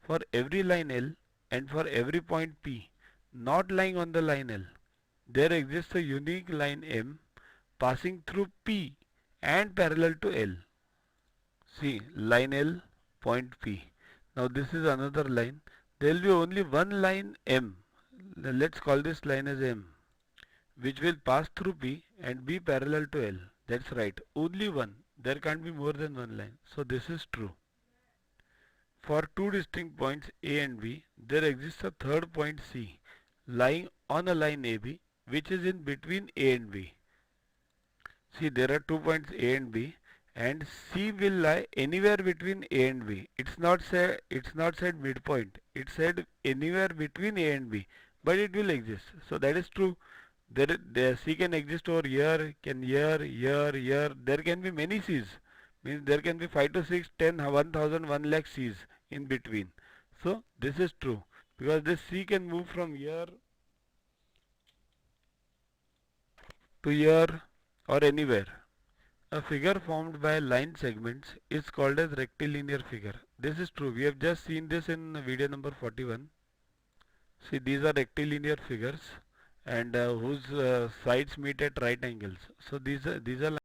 For every line L and for every point P not lying on the line L, there exists a unique line M passing through P and parallel to L. See, line L, point P. Now this is another line. There will be only one line M. Let's call this line as M, which will pass through P and be parallel to L. That's right, only one. There can't be more than one line. So this is true. For two distinct points A and B, there exists a third point C lying on a line AB which is in between A and B. See, there are 2 points A and B, and C will lie anywhere between A and B. It's not said midpoint. It said anywhere between A and B, but it will exist. So that is true. There C can exist over here, can here. There can be many C's. Means there can be 5 to 6, 10, 1000, 1 lakh C's in between. So this is true because this C can move from here to here or anywhere. A figure formed by line segments is called as rectilinear figure. This is true. We have just seen this in video number 41. See, these are rectilinear figures and whose sides meet at right angles. So these are